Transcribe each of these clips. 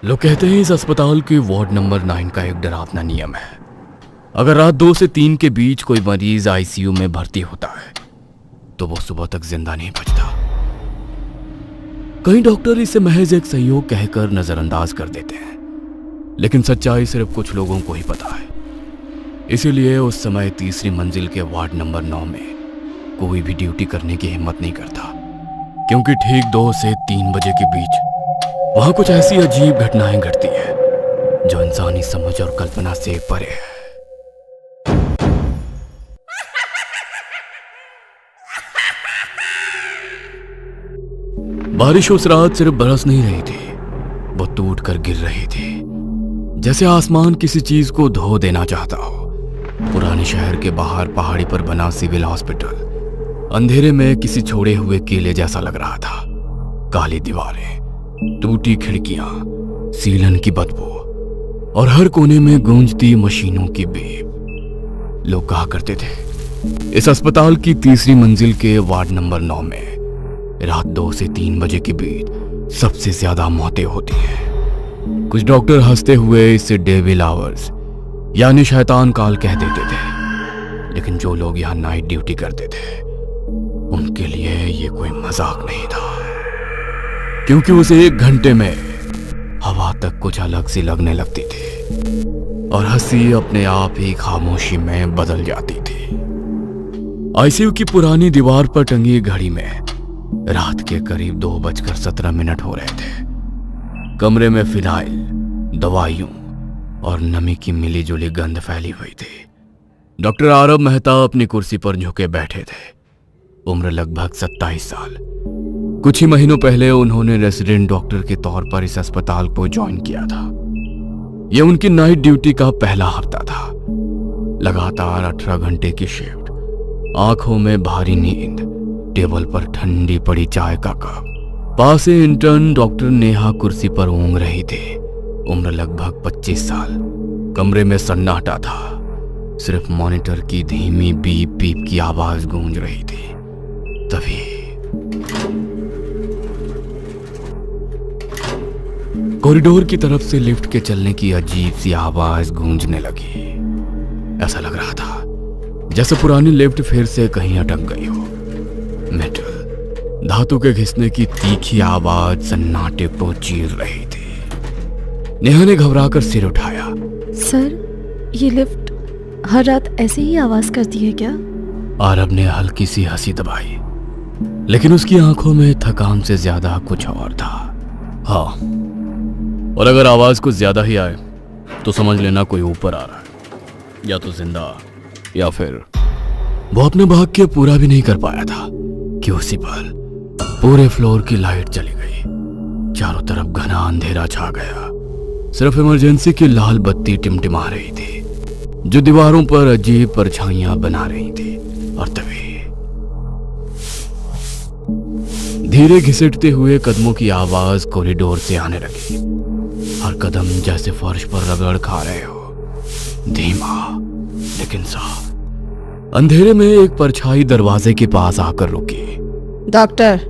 लोग कहते हैं इस अस्पताल के वार्ड नंबर 9 का एक डरावना नियम है। अगर रात 2 से 3 के बीच कोई मरीज आईसीयू में भर्ती होता है तो वो सुबह तक जिंदा नहीं बचता। कई डॉक्टर इसे महज एक संयोग कहकर नजरअंदाज कर देते हैं, लेकिन सच्चाई सिर्फ कुछ लोगों को ही पता है। इसीलिए उस समय तीसरी मंजिल के वार्ड नंबर 9 में कोई भी ड्यूटी करने की हिम्मत नहीं करता, क्योंकि ठीक 2 से 3 बजे के बीच वहां कुछ ऐसी अजीब घटनाएं घटती हैं जो इंसानी समझ और कल्पना से परे है। बारिश उस रात सिर्फ बरस नहीं रही थी, वो टूट कर गिर रही थी, जैसे आसमान किसी चीज को धो देना चाहता हो। पुराने शहर के बाहर पहाड़ी पर बना सिविल हॉस्पिटल अंधेरे में किसी छोड़े हुए किले जैसा लग रहा था। काली दीवारें, टूटी खिड़कियां, सीलन की बदबू और हर कोने में गूंजती मशीनों की बेब। लोग कहा करते थे इस अस्पताल की तीसरी मंजिल के वार्ड नंबर 9 में रात 2 से 3 बजे के बीच सबसे ज्यादा मौतें होती हैं। कुछ डॉक्टर हंसते हुए इसे डेविल आवर्स यानी शैतान काल कह देते थे, लेकिन जो लोग यहाँ नाइट ड्यूटी करते थे उनके लिए ये कोई मजाक नहीं था, क्योंकि उस 1 घंटे में हवा तक कुछ अलग सी लगने लगती थी और हंसी अपने आप ही खामोशी में बदल जाती थी। आईसीयू की पुरानी दीवार पर टंगी घड़ी में रात के करीब 2:17 हो रहे थे। कमरे में फिनाइल, दवाइयों और नमी की मिलीजुली गंध फैली हुई थी। डॉक्टर आरब मेहता अपनी कुर्सी पर झुके बैठे थे। उम्र लगभग 27 साल। कुछ ही महीनों पहले उन्होंने रेसिडेंट डॉक्टर के तौर पर इस अस्पताल को ज्वाइन किया था। यह उनकी नाइट ड्यूटी का पहला हफ्ता था। लगातार 18 घंटे की शिफ्ट, आंखों में भारी नींद, टेबल पर ठंडी पड़ी चाय का कप। पास ही इंटर्न डॉक्टर नेहा कुर्सी पर ऊँघ रही थी। उम्र लगभग 25 साल। कमरे में सन्नाटा था, सिर्फ मॉनिटर की धीमी बीप बीप की आवाज गूंज रही थी। तभी कॉरिडोर की तरफ से लिफ्ट के चलने की अजीब सी आवाज गूंजने लगी। ऐसा लग रहा था जैसे पुरानी लिफ्ट फिर से कहीं अटक गई हो। मेटल, धातु के घिसने की तीखी आवाज सन्नाटे को चीर रही थी। नेहा ने घबराकर सिर उठाया। सर, ये लिफ्ट हर रात ऐसे ही आवाज करती है क्या? आरब ने हल्की सी हंसी दबाई, लेकिन उसकी आंखों में थकान से ज्यादा कुछ और था। हाँ, और अगर आवाज कुछ ज्यादा ही आए तो समझ लेना कोई ऊपर आ रहा है, या तो जिंदा या फिर। वो अपने भाग के पूरा भी नहीं कर पाया था कि उसी पल पूरे फ्लोर की लाइट चली गई। चारों तरफ घना अंधेरा छा गया। सिर्फ इमरजेंसी की लाल बत्ती टिमटिमा रही थी, जो दीवारों पर अजीब परछाइयां बना रही थी। और तभी धीरे घिसटते हुए कदमों की आवाज कॉरिडोर से आने लगी। हर कदम जैसे फर्श पर रगड़ खा रहे हो, धीमा लेकिन साफ। अंधेरे में एक परछाई दरवाजे के पास आकर रुकी। डॉक्टर,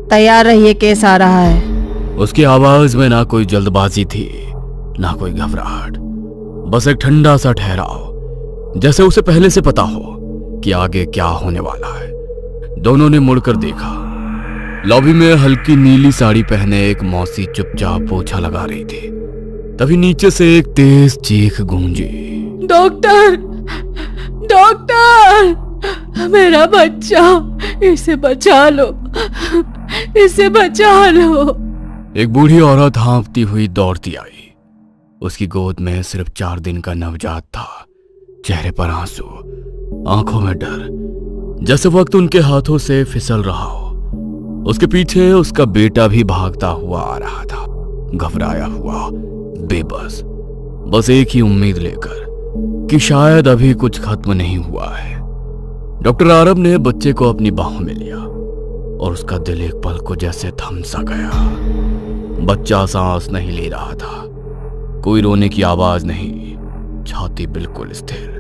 तैयार रहिए, केस आ रहा है। उसकी आवाज में ना कोई जल्दबाजी थी, ना कोई घबराहट, बस एक ठंडा सा ठहराव, जैसे उसे पहले से पता हो कि आगे क्या होने वाला है। दोनों ने मुड़कर देखा। लॉबी में हल्की नीली साड़ी पहने एक मौसी चुपचाप पोछा लगा रही थी। तभी नीचे से एक तेज चीख गूंजी। डॉक्टर, डॉक्टर, मेरा बच्चा, इसे बचा लो, इसे बचा लो। एक बूढ़ी औरत हाँफती हुई दौड़ती आई। उसकी गोद में सिर्फ 4 दिन का नवजात था। चेहरे पर आंसू, आंखों में डर, जैसे वक्त उनके हाथों से फिसल रहा हो। उसके पीछे उसका बेटा भी भागता हुआ आ रहा था, घबराया हुआ, बेबस, बस एक ही उम्मीद लेकर कि शायद अभी कुछ खत्म नहीं हुआ है। डॉक्टर आरब ने बच्चे को अपनी बाहों में लिया और उसका दिल एक पल को जैसे थम सा गया। बच्चा सांस नहीं ले रहा था, कोई रोने की आवाज नहीं, छाती बिल्कुल स्थिर।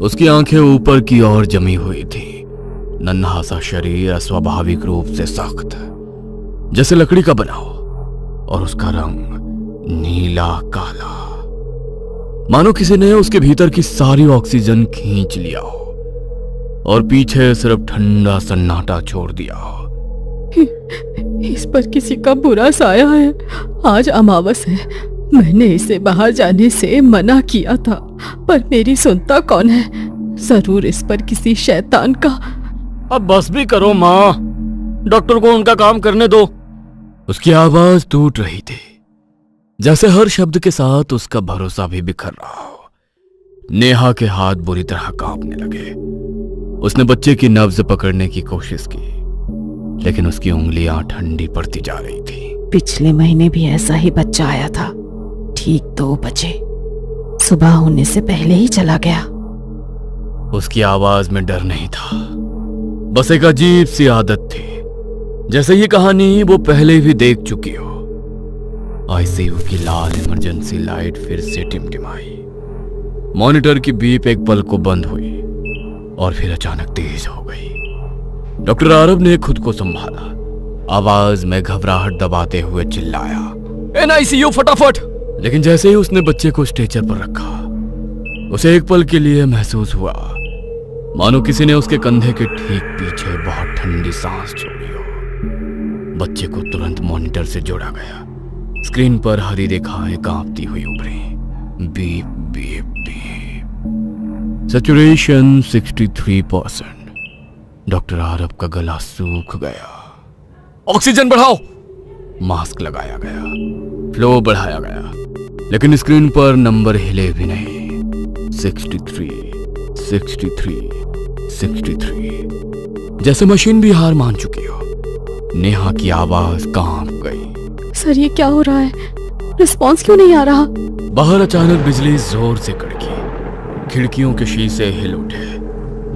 उसकी आंखें ऊपर की ओर जमी हुई थी। नन्हा सा शरीर अस्वाभाविक रूप से सख्त, जैसे लकड़ी का बना हो, और उसका रंग नीला काला, मानो किसी ने उसके भीतर की सारी ऑक्सीजन खींच लिया हो और पीछे सिर्फ ठंडा सन्नाटा छोड़ दिया हो। इस पर किसी का बुरा साया है। आज अमावस है, मैंने इसे बाहर जाने से मना किया था, पर मेरी सुनता कौन है। जरूर इस पर किसी शैतान का। अब बस भी करो माँ, डॉक्टर को उनका काम करने दो। उसकी आवाज टूट रही थी, जैसे हर शब्द के साथ उसका भरोसा भी बिखर रहा हो। नेहा के हाथ बुरी तरह कांपने लगे। उसने बच्चे की नब्ज पकड़ने की कोशिश की, लेकिन उसकी उंगलियां ठंडी पड़ती जा रही थी। पिछले महीने भी ऐसा ही बच्चा आया था, ठीक 2 बजे, सुबह होने से पहले ही चला गया। उसकी आवाज में डर नहीं था, बस एक अजीब सी आदत थी, जैसे ये कहानी वो पहले भी देख चुकी हो। आईसीयू की लाल इमरजेंसी लाइट फिर से टिमटिमाई। मॉनिटर की बीप एक पल को बंद हुई और फिर अचानक तेज हो गई। डॉक्टर आरब ने खुद को संभाला, आवाज में घबराहट दबाते हुए चिल्लाया, एनआईसीयू फटाफट। लेकिन जैसे ही उसने बच्चे को स्ट्रेचर पर रखा, उसे एक पल के लिए महसूस हुआ मानो किसी ने उसके कंधे के ठीक पीछे बहुत ठंडी सांस छोड़ी हो। बच्चे को तुरंत मॉनिटर से जोड़ा गया। स्क्रीन पर हरी रेखाएं कांपती हुई उभरी। Beep beep beep. Saturation 63%। Doctor Aarab का गला सूख गया। ऑक्सीजन बढ़ाओ। मास्क लगाया गया, फ्लो बढ़ाया गया, लेकिन स्क्रीन पर नंबर हिले भी नहीं। 63, 63, 63। जैसे मशीन भी हार मान चुकी हो। नेहा की आवाज कांप गई। सर ये क्या हो रहा है? रिस्पॉन्स क्यों नहीं आ रहा? बाहर अचानक बिजली जोर से कड़की, खिड़कियों के शीशे हिल उठे,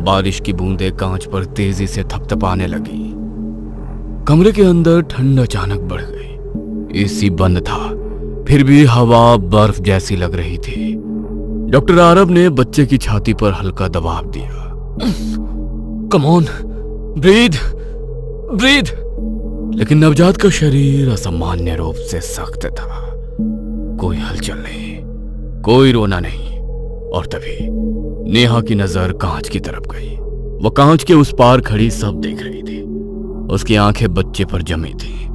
बारिश की बूंदें कांच पर तेजी से थपथपाने लगी। कमरे के अंदर ठंड अचानक बढ़ गई। एसी बंद था, फिर भी हवा बर्फ जैसी लग रही थी। डॉक्टर आरब ने बच्चे की छाती पर हल्का दबाव दिया। Come on, breathe breathe. लेकिन नवजात का शरीर असामान्य रूप से सख्त था। कोई हलचल नहीं, कोई रोना नहीं। और तभी नेहा की नजर कांच की तरफ गई। वो कांच के उस पार खड़ी सब देख रही थी। उसकी आंखें बच्चे पर जमी थी,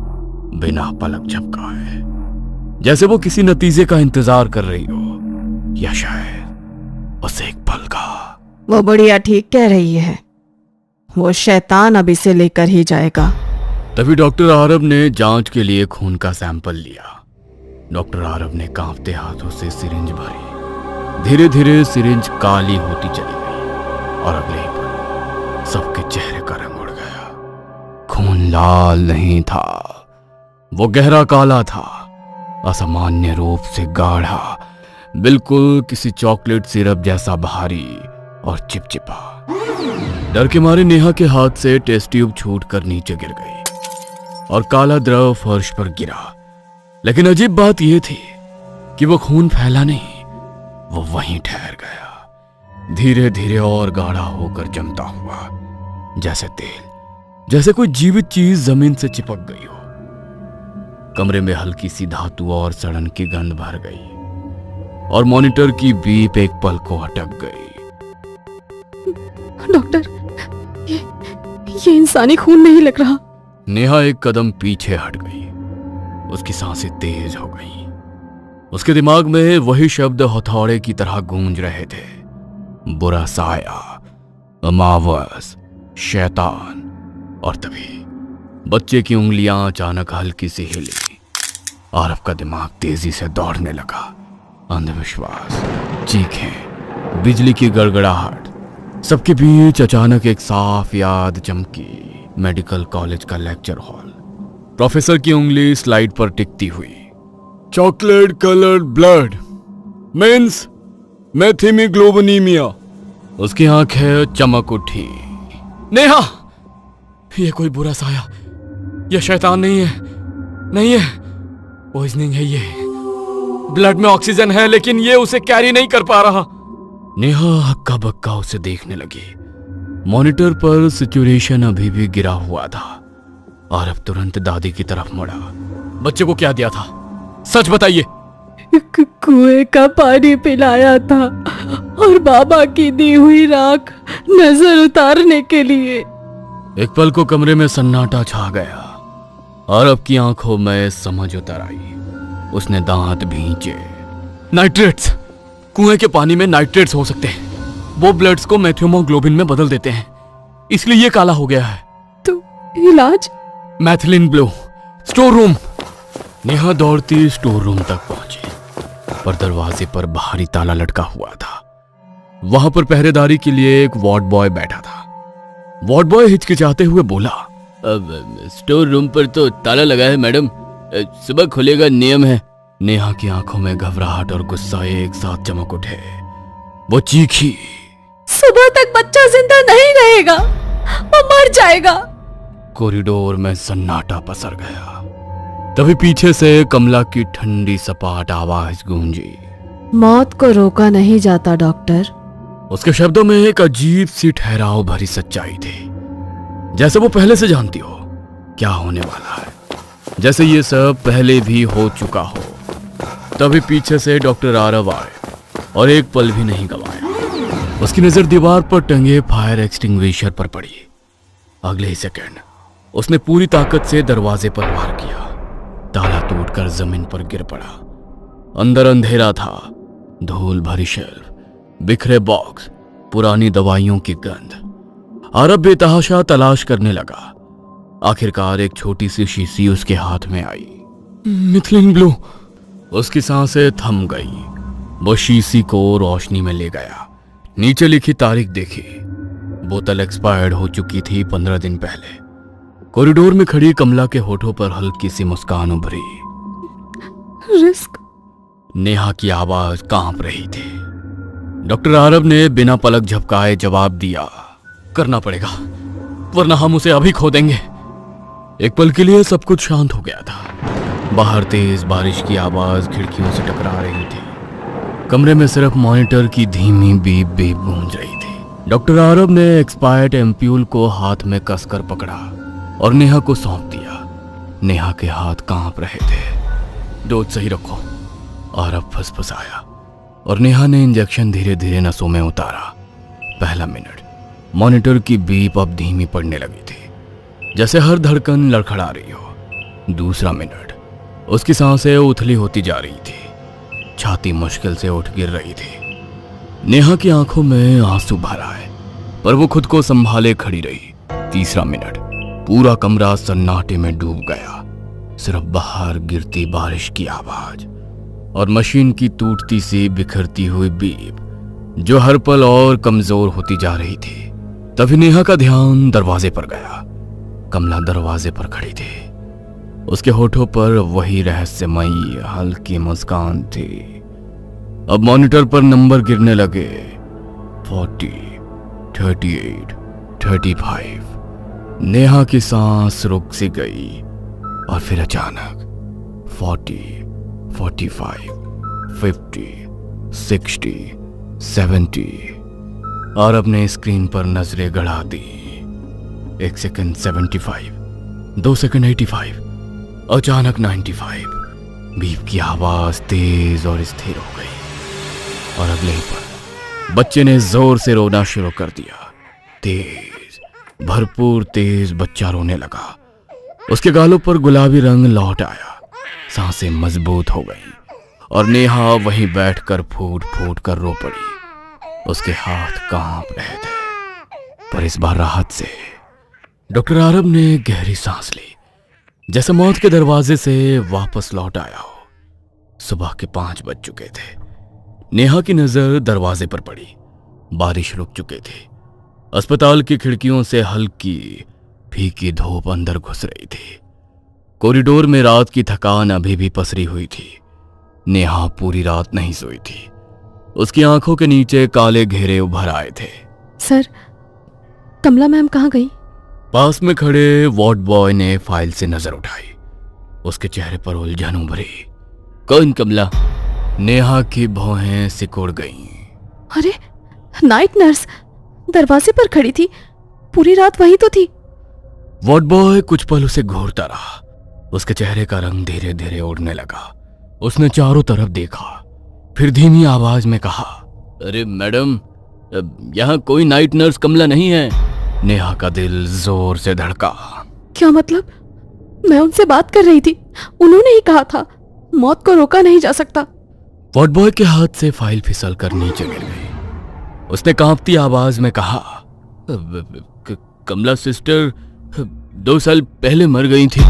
बिना पलक झपकाए, जैसे वो किसी नतीजे का इंतजार कर रही हो, या शायद बस एक पल का। वो बुढ़िया ठीक कह रही है, वो शैतान अब इसे लेकर ही जाएगा। तभी डॉक्टर आरब ने जांच के लिए खून का सैंपल लिया। डॉक्टर आरब ने कांपते हाथों से सिरिंज भरी। धीरे धीरे सिरिंज काली होती चली गई और अगले ही पल सबके चेहरे का रंग उड़ गया। खून लाल नहीं था, वो गहरा काला था, असामान्य रूप से गाढ़ा, बिल्कुल किसी चॉकलेट सिरप जैसा भारी और चिपचिपा। डर के मारे नेहा के हाथ से टेस्ट ट्यूब छूटकर नीचे गिर गई और काला द्रव फर्श पर गिरा। लेकिन अजीब बात यह थी कि वो खून फैला नहीं, वो वहीं ठहर गया, धीरे धीरे और गाढ़ा होकर जमता हुआ, जैसे तेल, जैसे कोई जीवित चीज जमीन से चिपक गई हो। कमरे में हल्की सी धातु और सड़न की गंध भर गई और मॉनिटर की बीप एक पल को अटक गई। डॉक्टर, ये इंसानी खून नहीं लग रहा। नेहा एक कदम पीछे हट गई। उसकी सांसें तेज हो गई। उसके दिमाग में वही शब्द हथौड़े की तरह गूंज रहे थे, बुरा साया, अमावस, शैतान। और तभी बच्चे की उंगलियां अचानक हल्की सी हिली। आरब का दिमाग तेजी से दौड़ने लगा। अंधविश्वास, चीखें, बिजली की गड़गड़ाहट, सबके बीच अचानक एक साफ याद चमकी। मेडिकल कॉलेज का लेक्चर हॉल। प्रोफेसर की उंगली स्लाइड पर टिकती हुई। Chocolate coloured blood means methaemoglobinaemia. उसकी आंखें चमक उठी। नेहा, ये कोई बुरा साया, ये शैतान नहीं है, नहीं है, पॉइजनिंग है। ये ब्लड में ऑक्सीजन है, लेकिन ये उसे कैरी नहीं कर पा रहा। नेहा हक्का बक्का उसे देखने लगी। मॉनिटर पर सिचुएशन अभी भी गिरा हुआ था। आरब तुरंत दादी की तरफ मुड़ा। बच्चे को क्या दिया था, सच बताइए। कुएं का पानी पिलाया था और बाबा की दी हुई राख नजर उतारने के लिए। एक पल को कमरे में सन्नाटा छा गया। आरब की आंखों में समझ उतर आई। उसने दांत भींचे। नाइट्रेट्स! कुएं के पानी में नाइट्रेट्स हो सकते हैं। वो ब्लड्स को मेथियोमोग्लोबिन में बदल देते हैं, इसलिए ये काला हो गया है। तो इलाज? मैथिलीन ब्लू। Store room. नेहा दौड़ती स्टोर रूम तक पहुंची, पर दरवाजे पर बाहरी ताला लटका हुआ था। वहां पर पहरेदारी के लिए एक वार्ड बॉय बैठा था। वार्ड बॉय हिचकिचाते हुए बोला, अब स्टोर रूम पर तो ताला लगा है मैडम, सुबह खुलेगा, नियम है। नेहा की आंखों में घबराहट और गुस्सा एक साथ चमक उठे। वो चीखी, सुबह तक बच्चा जिंदा नहीं रहेगा, वो मर जाएगा। कॉरिडोर में सन्नाटा पसर गया। तभी पीछे से कमला की ठंडी सपाट आवाज गूंजी, मौत को रोका नहीं जाता डॉक्टर। उसके शब्दों में एक अजीब सी ठहराव भरी सच्चाई थी, जैसे वो पहले से जानती हो क्या होने वाला है, जैसे ये सब पहले भी हो चुका हो। तभी पीछे से डॉक्टर आरव आए और एक पल भी नहीं गवाया। उसकी नजर दीवार पर टंगे फायर एक्सटिंग्विशर पर पड़ी। अगले ही सेकंड उसने पूरी ताकत से दरवाजे पर वार किया। ताला टूटकर जमीन पर गिर पड़ा। अंदर अंधेरा था, धूल भरी शेल्फ, बिखरे बॉक्स, पुरानी दवाइयों की गंध। आरब बेतहाशा तलाश करने लगा। आखिरकार एक छोटी सी शीशी उसके हाथ में आई। Methylene blue. उसकी सांसें थम गई। वो शीशी को रोशनी में ले गया। नीचे लिखी तारीख देखी। बोतल एक्सपायर्ड हो चुकी थी 15 दिन पहले। कॉरिडोर में खड़ी कमला के होठों पर हल्की सी मुस्कान उभरी। रिस्क? नेहा की आवाज कांप रही थी। डॉक्टर आरब ने बिना पलक झपकाए जवाब दिया, करना पड़ेगा, वरना हम उसे अभी खो देंगे। एक पल के लिए सब कुछ शांत हो गया था। बाहर तेज बारिश की आवाज खिड़कियों से टकरा रही थी। कमरे में सिर्फ मॉनिटर की धीमी बीप बीप गूंज रही थी। डॉक्टर आरब ने एक्सपायर्ड एम्प्यूल को हाथ में कसकर पकड़ा और नेहा को सौंप दिया। नेहा के हाथ कांप रहे थे। डोज सही रखो, आरब फुसफुसाया और नेहा ने इंजेक्शन धीरे धीरे नसों में उतारा। पहला मिनट, मॉनिटर की बीप अब धीमी पड़ने लगी थी, जैसे हर धड़कन लड़खड़ा रही हो। दूसरा मिनट, उसकी सांसें उथली होती जा रही थी। छाती मुश्किल से उठ गिर रही थी। नेहा की आंखों में आंसू भर आए, पर वो खुद को संभाले खड़ी रही। तीसरा मिनट, पूरा कमरा सन्नाटे में डूब गया। सिर्फ बाहर गिरती बारिश की आवाज और मशीन की टूटती सी बिखरती हुई बीप, जो हर पल और कमजोर होती जा रही थी। तभी नेहा का ध्यान दरवाजे पर गया। कमला दरवाजे पर खड़ी थी। उसके होठों पर वही रहस्यमयी हल्की मुस्कान थी। अब मॉनिटर पर नंबर गिरने लगे। 40, 38, 35। नेहा की सांस रुक सी गई और फिर अचानक 40, 45, 50, 60, 70। आरब ने स्क्रीन पर नजरें गड़ा दी। 1 सेकंड 75, 2 सेकंड 85, अचानक 95। बीप की आवाज तेज और स्थिर हो गई और अगले ही पल बच्चे ने जोर से रोना शुरू कर दिया। तेज, भरपूर तेज बच्चा रोने लगा। उसके गालों पर गुलाबी रंग लौट आया। सांसें मजबूत हो गईं और नेहा वहीं बैठकर फूट फूट कर रो पड़ी। उसके हाथ कांप रहे थे, पर इस बार राहत से। डॉक्टर आरब ने गहरी सांस ली, जैसे मौत के दरवाजे से वापस लौट आया हो। सुबह के 5 बज चुके थे। नेहा की नजर दरवाजे पर पड़ी। बारिश रुक चुकी थी। अस्पताल की खिड़कियों से हल्की फीकी धूप अंदर घुस रही थी। कॉरिडोर में रात की थकान अभी भी पसरी हुई थी। नेहा पूरी रात नहीं सोई थी। उसकी आंखों के नीचे काले घेरे उभर आए थे। सर, कमला मैम कहाँ गई? पास में खड़े वार्ड बॉय ने फाइल से नजर उठाई। उसके चेहरे पर उलझन उभरी। कौन कमला? नेहा की भौहें सिकुड़ गईं। अरे, नाइट नर्स दरवाजे पर खड़ी थी, पूरी रात वही तो थी। वार्ड बॉय कुछ पल उसे घूरता रहा। उसके चेहरे का रंग धीरे धीरे उड़ने लगा। उसने चारों तरफ देखा, फिर धीमी आवाज में कहा, अरे मैडम, यहाँ कोई नाइट नर्स कमला नहीं है। नेहा का दिल जोर से धड़का। क्या मतलब? मैं उनसे बात कर रही थी, उन्होंने ही कहा था मौत को रोका नहीं जा सकता। वार्ड बॉय के हाथ से फाइल फिसल कर नीचे गिर गई। उसने कांपती आवाज में कहा, कमला सिस्टर 2 साल पहले मर गई थी।